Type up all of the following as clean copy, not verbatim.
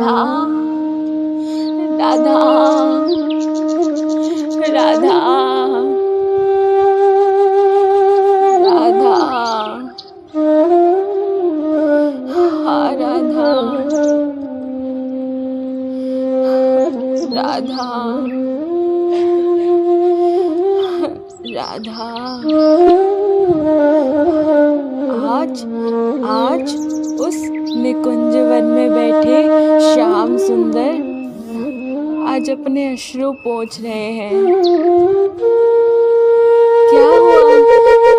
राधा राधा राधा राधा, हाँ राधा राधा राधा। आज आज उस निकुंज वन में बैठे श्याम सुंदर आज अपने अश्रु पोंछ रहे हैं। क्या हुआ,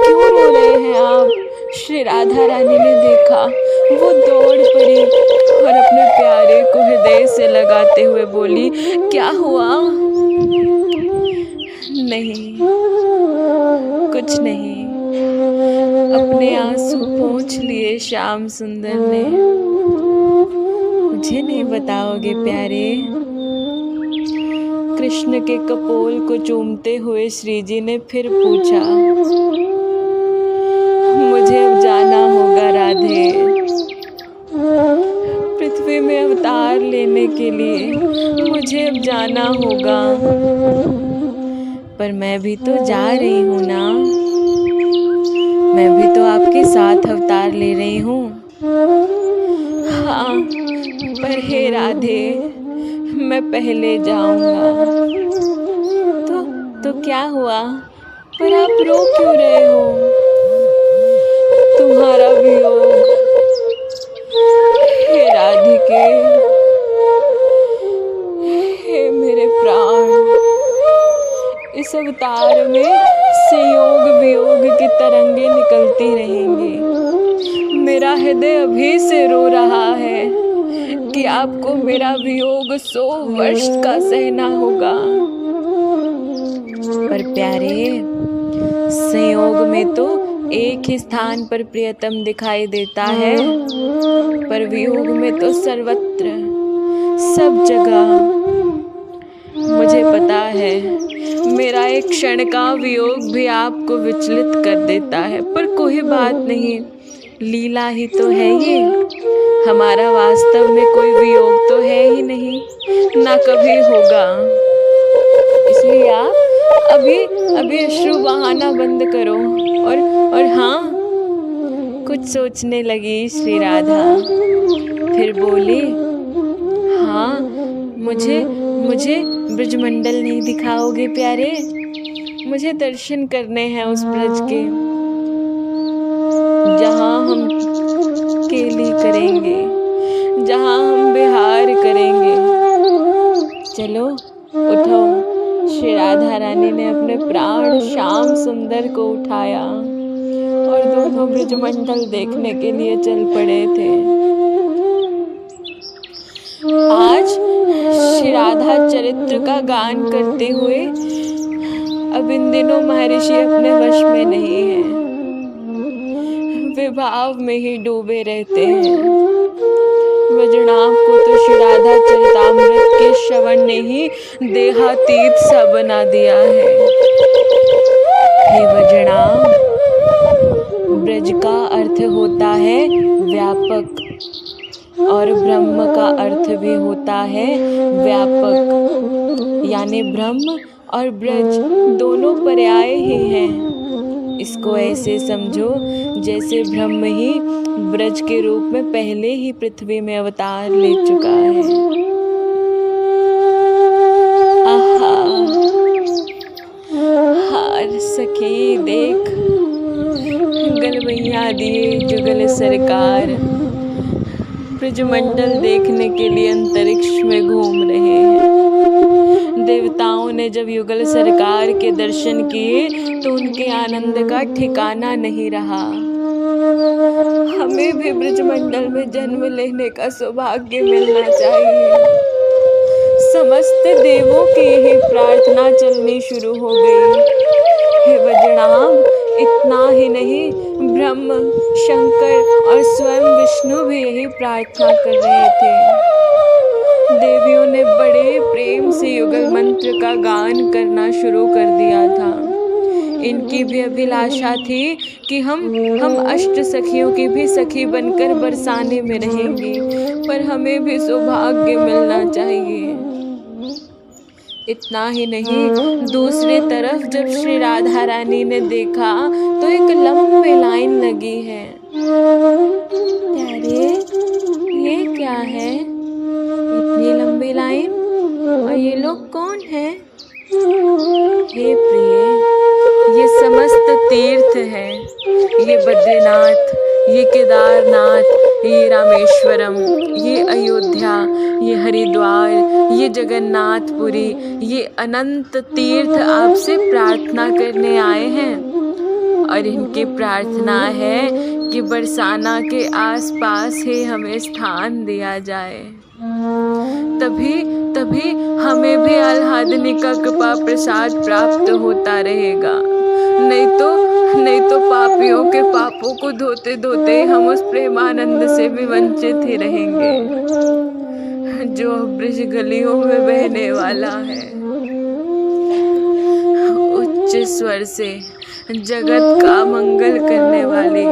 क्यों रो रहे हैं आप? श्री राधा रानी ने देखा, वो दौड़ पड़ी और अपने प्यारे को हृदय से लगाते हुए बोली, क्या हुआ? नहीं, कुछ नहीं। अपने आंसू पोंछ लिए श्याम सुंदर ने। मुझे नहीं बताओगे प्यारे? कृष्ण के कपोल को चूमते हुए श्री जी ने फिर पूछा। मुझे अब जाना होगा राधे, पृथ्वी में अवतार लेने के लिए मुझे अब जाना होगा। पर मैं भी तो जा रही हूँ ना, मैं भी तो आपके साथ अवतार ले रही हूँ। हाँ, पर हे राधे, मैं पहले जाऊंगा। तो क्या हुआ? पर आप रो क्यों रहे हो? तुम्हारा वियोग, हे राधिके, हे मेरे प्राण, इस अवतार में संयोग वियोग की तरंगे निकलती रहेंगी। मेरा हृदय अभी से रो रहा है कि आपको मेरा वियोग 100 वर्ष का सहना होगा। पर प्यारे, संयोग में तो एक ही स्थान पर प्रियतम दिखाई देता है, पर वियोग में तो सर्वत्र, सब जगह। मुझे पता है, मेरा एक क्षण का वियोग भी आपको विचलित कर देता है, पर कोई बात नहीं, लीला ही तो है ये। हमारा वास्तव में कोई वियोग तो है ही नहीं, ना कभी होगा। इसलिए आप अभी अश्रु बहाना बंद करो। और हाँ, कुछ सोचने लगी श्री राधा, फिर बोली, हाँ, मुझे ब्रजमंडल नहीं दिखाओगे प्यारे? मुझे दर्शन करने हैं उस ब्रज के, जहाँ हम केली करेंगे, जहाँ हम विहार करेंगे। चलो उठो। श्री राधा रानी ने अपने प्राण श्याम सुंदर को उठाया और दोनों ब्रजमंडल देखने के लिए चल पड़े थे। आज श्री राधा चरित्र का गान करते हुए अब इन दिनों महर्षि अपने वश में नहीं है, वे भाव में ही डूबे रहते हैं। वजनाभ को तो श्री राधा चरितामृत के श्रवण ने ही देहातीत सा बना दिया है। हे वजनाभ, ब्रज का अर्थ होता है व्यापक और ब्रह्म का अर्थ भी होता है व्यापक, यानी ब्रह्म और ब्रज दोनों पर्याय ही हैं। इसको ऐसे समझो जैसे ब्रह्म ही ब्रज के रूप में पहले ही पृथ्वी में अवतार ले चुका है। आहा, हार सखी देख, गलवैया दिए जुगल सरकार ब्रजमंडल देखने के लिए अंतरिक्ष में घूम रहे हैं। देवताओं ने जब युगल सरकार के दर्शन किए तो उनके आनंद का ठिकाना नहीं रहा। हमें भी ब्रजमंडल में जन्म लेने का सौभाग्य मिलना चाहिए। समस्त देवों की यही प्रार्थना चलनी शुरू हो गई। हे वजनाभ, इतना ही नहीं, ब्रह्म, शंकर और स्वयं विष्णु भी यही प्रार्थना कर रहे थे। देवियों ने बड़े प्रेम से युगल मंत्र का गान करना शुरू कर दिया था। इनकी भी अभिलाषा थी कि हम अष्ट सखियों की भी सखी बनकर बरसाने में रहेंगी, पर हमें भी सौभाग्य मिलना चाहिए। इतना ही नहीं, दूसरी तरफ जब श्री राधा रानी ने देखा तो एक लंबी लाइन लगी है। प्यारे, ये क्या है? इतनी लंबी लाइन, और ये लोग कौन हैं? हे प्रिय, ये समस्त तीर्थ है। ये बद्रीनाथ, ये केदारनाथ, ये रामेश्वरम, ये अयोध्या, ये हरिद्वार, ये जगन्नाथपुरी, ये अनंत तीर्थ आपसे प्रार्थना करने आए हैं। और इनकी प्रार्थना है कि बरसाना के आसपास ही हमें स्थान दिया जाए, तभी हमें भी आह्लादनी का कृपा प्रसाद प्राप्त होता रहेगा। नहीं तो पापियों के पापों को धोते धोते हम उस प्रेमानंद से भी वंचित ही रहेंगे, जो ब्रज गलियों में बहने वाला है। उच्च स्वर से जगत का मंगल करने वाली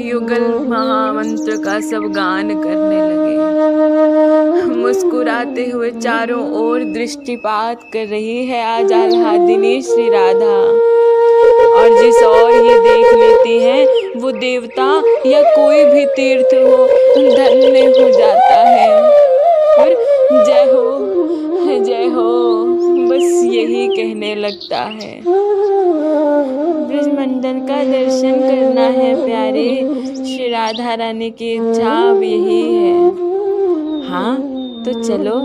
युगल महामंत्र का सब गान करने लगे। मुस्कुराते हुए चारों ओर दृष्टिपात कर रही है आज आह्लादिनी श्री राधा, और जिस ओर ये देख लेती है वो देवता या कोई भी तीर्थ हो धन्य हो जाता है। और जय हो बस यही कहने लगता है। ब्रजमंडल का दर्शन करना है प्यारे, श्री राधा रानी की इच्छा अब यही है। हाँ तो चलो,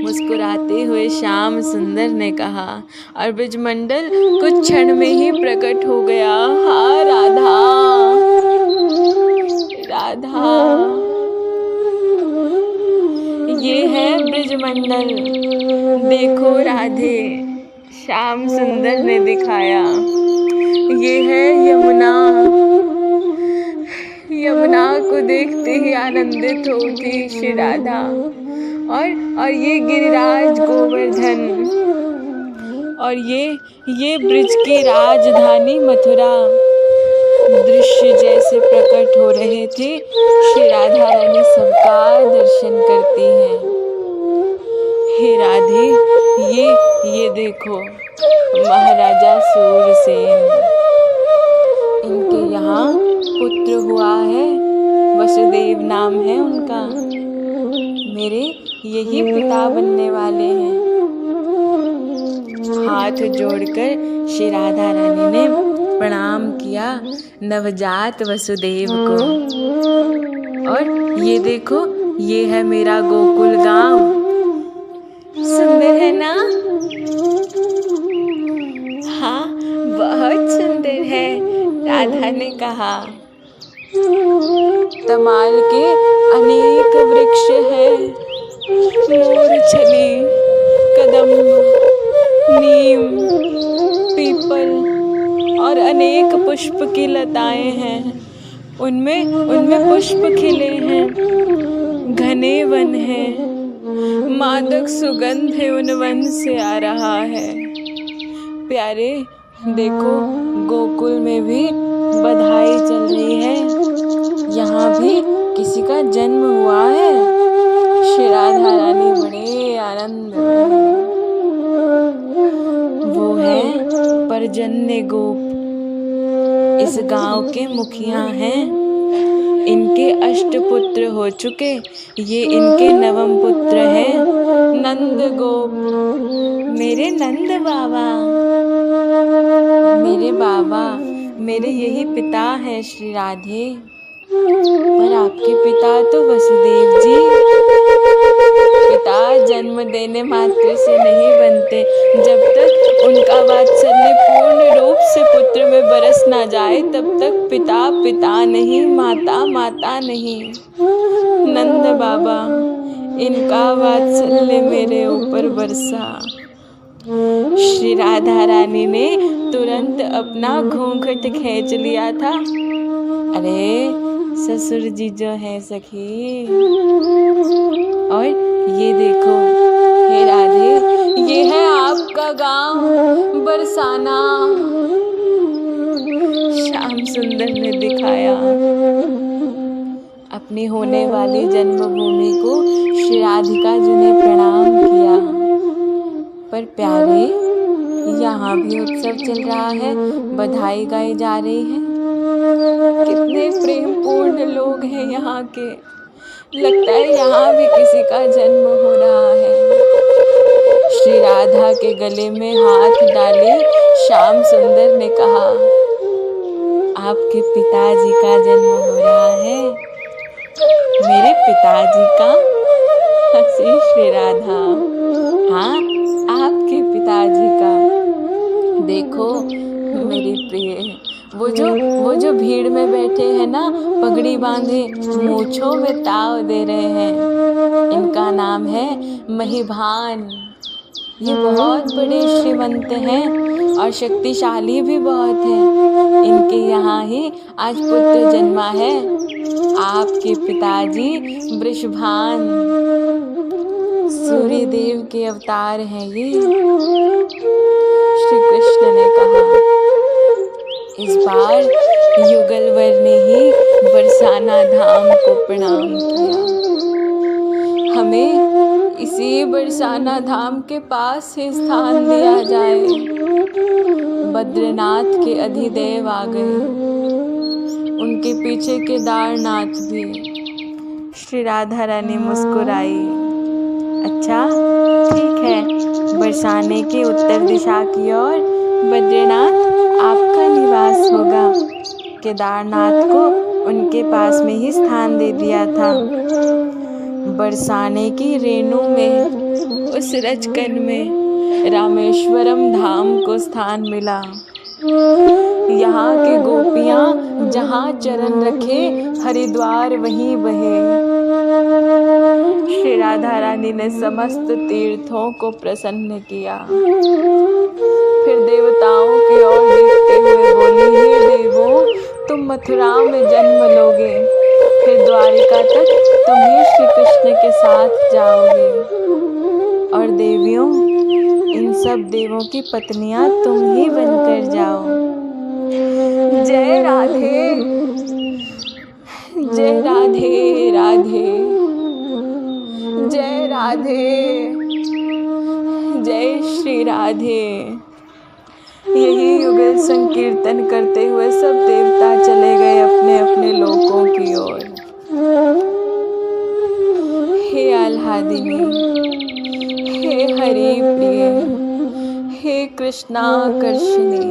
मुस्कुराते हुए श्याम सुंदर ने कहा, और ब्रजमंडल कुछ क्षण में ही प्रकट हो गया। हाँ राधा, ये है ब्रजमंडल, देखो राधे, श्याम सुंदर ने दिखाया। ये है यमुना को देखते ही आनंदित होगी श्री राधा। और ये गिरिराज गोवर्धन, और ये ब्रज की राजधानी मथुरा दृश्य जैसे प्रकट हो रहे थे। श्री राधा रानी सबका दर्शन करती हैं। हे राधे, ये देखो महाराजा सूरसेन, इनके यहाँ पुत्र हुआ है, वसुदेव नाम है उनका। मेरे यही पिता बनने वाले हैं। हाथ जोड़कर श्री राधा रानी ने प्रणाम किया नवजात वसुदेव को। और ये देखो, ये है मेरा गोकुल गांव। सुंदर है ना? हाँ, बहुत सुंदर है, राधा ने कहा। तमाल के अनेक वृक्ष हैं, मोरछली, कदम्ब, नीम, पीपल और अनेक पुष्प की लताएं हैं। उनमें पुष्प खिले हैं, घने वन हैं, मादक सुगंध है उन वन से आ रहा है। प्यारे देखो, गोकुल में भी बधाई चल रही है, यहाँ भी किसी का जन्म हुआ है। श्री राधा रानी बड़े आनंद में। वो है परजन्य गोप, इस गांव के मुखिया हैं। इनके अष्टपुत्र हो चुके, ये इनके नवम पुत्र हैं नंद गोप। मेरे नंद बाबा, मेरे बाबा, मेरे यही पिता हैं श्री राधे। पर आपके पिता तो वसुदेव जी। पिता जन्म देने मात्र से नहीं बनते, जब तक उनका वात्सल्य पूर्ण रूप से पुत्र में बरस ना जाए तब तक पिता पिता नहीं, माता माता नहीं। नंद बाबा, इनका वात्सल्य मेरे ऊपर बरसा। श्री राधा रानी ने तुरंत अपना घूंघट खींच लिया था। अरे ससुर जी जो है सखी। और ये देखो, हे राधे, ये है आपका गांव। बरसाना श्याम सुंदर ने दिखाया। अपनी होने वाली जन्मभूमि को श्री राधिका जी ने प्रणाम किया। पर प्यारे, यहाँ भी उत्सव चल रहा है, बधाई गाई जा रही है। कितने प्रेम पूर्ण लोग हैं यहाँ के। लगता है यहाँ भी किसी का जन्म हो रहा है। श्री राधा के गले में हाथ डाले श्याम सुंदर ने कहा, आपके पिताजी का जन्म हो रहा है। मेरे पिताजी का? हंसी श्री राधा। हाँ, आपके पिताजी का। देखो मेरी प्रिय, वो जो भीड़ में बैठे हैं ना, पगड़ी बांधे, मूंछों में ताव दे रहे हैं, इनका नाम है महिभान। ये बहुत बड़े श्रीमंत हैं और शक्तिशाली भी बहुत हैं। इनके यहाँ ही आज पुत्र जन्मा है। आपके पिताजी वृषभान सूर्य देव के अवतार हैं ये। श्री कृष्ण ने कहा। इस बार युगलवर ने ही बरसाना धाम को प्रणाम किया। हमें इसी बरसाना धाम के पास ही स्थान दिया जाए। बद्रीनाथ के अधिदेव आ गए, उनके पीछे केदारनाथ भी। श्री राधा रानी मुस्कुराई। अच्छा ठीक है, बरसाने के उत्तर दिशा की ओर बद्रीनाथ आपका निवास होगा। केदारनाथ को उनके पास में ही स्थान दे दिया था। बरसाने की रेणु में, उस रजकन में रामेश्वरम धाम को स्थान मिला। यहाँ के गोपियाँ जहाँ चरण रखे, हरिद्वार वहीं बहे। श्री राधा रानी ने समस्त तीर्थों को प्रसन्न किया। फिर देवताओं की ओर देखते हुए बोली, हे देवों, तुम मथुरा में जन्म लोगे, फिर द्वारिका तक तुम ही श्री कृष्ण के साथ जाओगे, और देवियों, इन सब देवों की पत्नियां तुम ही बनकर जाओ। जय राधे, जय राधे राधे, जय राधे, जय श्री राधे। यही युगल संकीर्तन करते हुए सब देवता चले गए अपने अपने लोकों की ओर। हे आह्लादिनी, हे हरि प्रिय, हे कृष्णाकर्षिणी,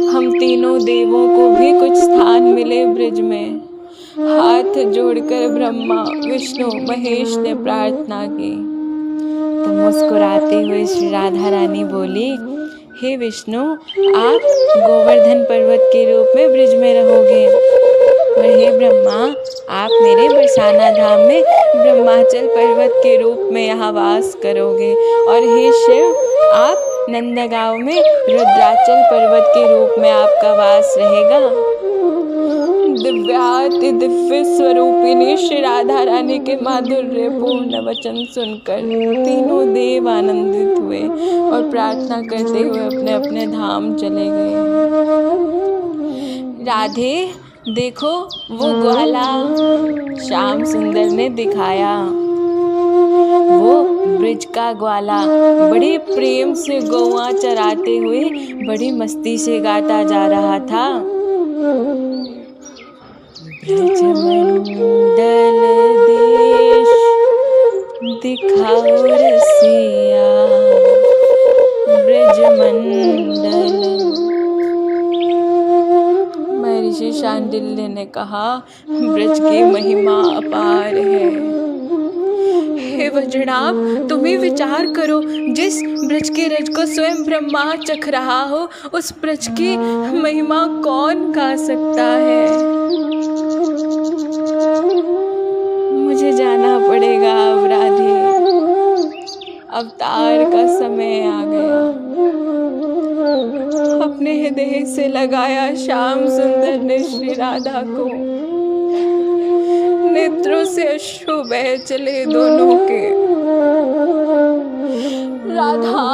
हम तीनों देवों को भी कुछ स्थान मिले ब्रज में। हाथ जोड़कर ब्रह्मा, विष्णु, महेश ने प्रार्थना की। तो मुस्कुराते हुए श्री राधा रानी बोली, हे विष्णु, आप गोवर्धन पर्वत के रूप में ब्रज में रहोगे, और हे ब्रह्मा, आप मेरे बरसाना धाम में ब्रह्माचल पर्वत के रूप में यहाँ वास करोगे, और हे शिव, आप नंदगांव में रुद्राचल पर्वत के रूप में आपका वास रहेगा। दिव्याति दिव्य स्वरूपिणी श्री राधा रानी के माधुर्य पूर्ण वचन सुनकर तीनों देव आनंदित हुए और प्रार्थना करते हुए अपने अपने धाम चले गए। राधे, देखो वो ग्वाला, श्याम सुंदर ने दिखाया। वो ब्रिज का ग्वाला बड़े प्रेम से गौआं चराते हुए बड़ी मस्ती से गाता जा रहा था। ब्रज मंडल देश दिखाओ रसिया, ब्रज मंडल। महर्षि शांडिल्य ने कहा, ब्रज की महिमा अपार है। हे वज्रनाभ, तुम ही विचार करो, जिस ब्रज के रज को स्वयं ब्रह्मा चख रहा हो, उस ब्रज की महिमा कौन गा सकता है। मुझे जाना पड़ेगा अब राधे, अवतार का समय आ गया। अपने हृदय से लगाया श्याम सुंदर ने श्री राधा को। नेत्रों से अश्रु बह चले दोनों के। राधा